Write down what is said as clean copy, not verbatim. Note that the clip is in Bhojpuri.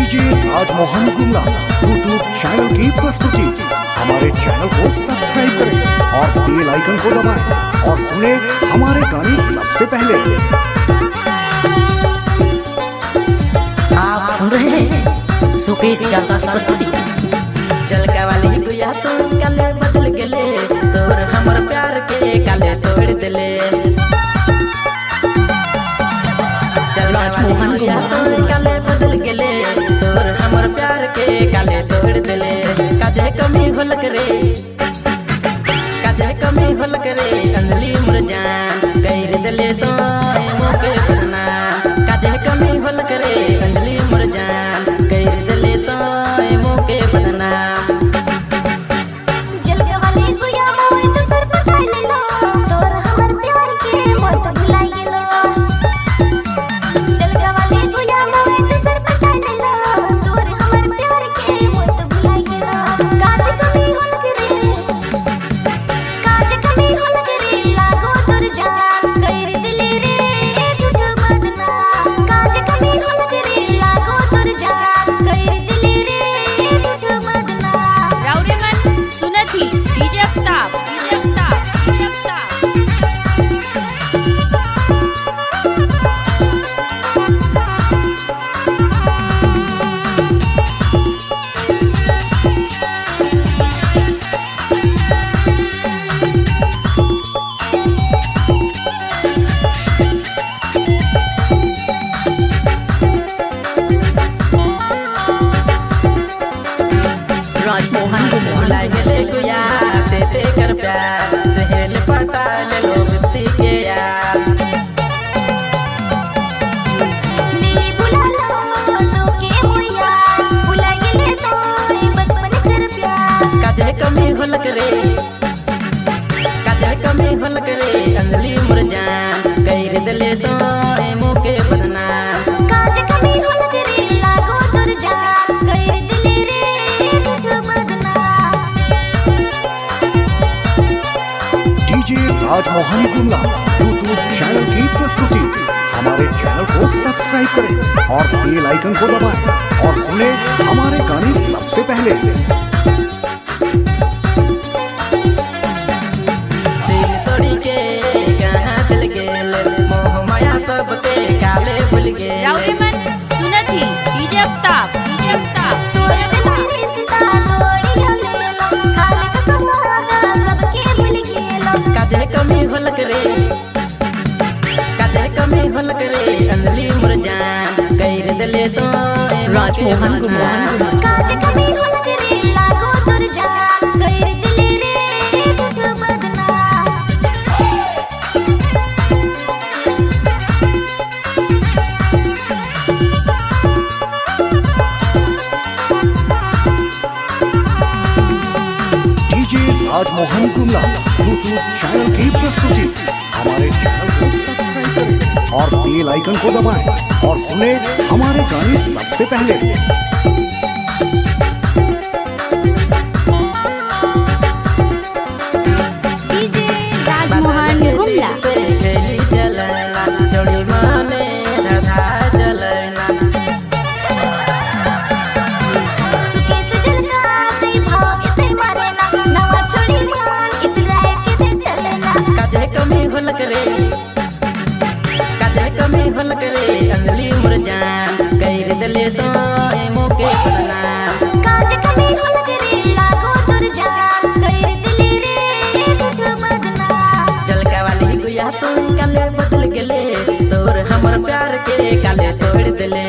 DJ Rajmohan Gumla YouTube channel की प्रस्तुति। हमारे चैनल को सब्सक्राइब करें और बेल आइकन को दबाएं और सुने हमारे गाने सबसे पहले। आप सुन रहे हैं सुकेश जाता प्रस्तुति। जलका वाली गुया तो काले बदल गेले, तोर हमर प्यार के काले तोड़ देले। राजमोहन गुया तो काले बदल गेले, तोर हमर प्यार के काले तोड़ देले। काजे कमी होल करे, काजे कमी होल करे, अंजलि मोर जान गैर देले तो मोके बदना। काजे कमी होल करे, अंजलि मोर जान गैर देले तो मोके बदना। राजमोहन गुमला गेले गुया तेते कर प्यार, सहेल पटा ले लो बित्ती के यार। नी बुला लो तो के होया, बुला गेले तो बचपन कर प्यार। काजे कमी होल करे, काजे कमी होल करे, अंजलि मोर जान गैर देले तो मोके बदना। काजे कमी होल करे, लागो तोर जान गैर दिले रे बदना। DJ Rajmohan Gumla YouTube channel की प्रस्तुति। हमारे चैनल को सब्सक्राइब करें और बेल आइकन को दबाएं और सुने हमारे गाने सबसे पहले। दिल तोड़ी के कहाँ चल गेल, मोह माया सबके काले भूल गेल। सुनत ही डीजे अफ्ताब तोरे दिल रिश्ता तोड़ी गेलो, खाले कसम वादा सबके भूल गेलो। काजे कमी होल करे, काजे कमी होल करे, अंजलि मोर जान गैर देले तो राजमोहन गुमला। काजे कमी होल करे, लागो तोर जान गैर दिले रे बदना। DJ Rajmohan Gumla YouTube channel की प्रस्तुति। हमारे चैनल को सब्सक्राइब करें और बेल आइकन को दबाएं और सुने हमारे गाने सबसे पहले। डीजे राजमोहन गुमला खेली चलना, चोरी माने धधा चलना। तू कैसे दिल का सही भाव इते मारे ना, नवा छोड़ी ध्यान इतरा के दे चलना। काजे कमी होल करे, काजे कमी होल करे, अंजलि मोर जान गैर देले तो मोके बदना। काजे कमी होल करे, लागो तोर जान गैर दिले रे बदना। जलका वाली गुया तो काले बदल गेले, तोर हमर प्यार के काले तोड़ देले।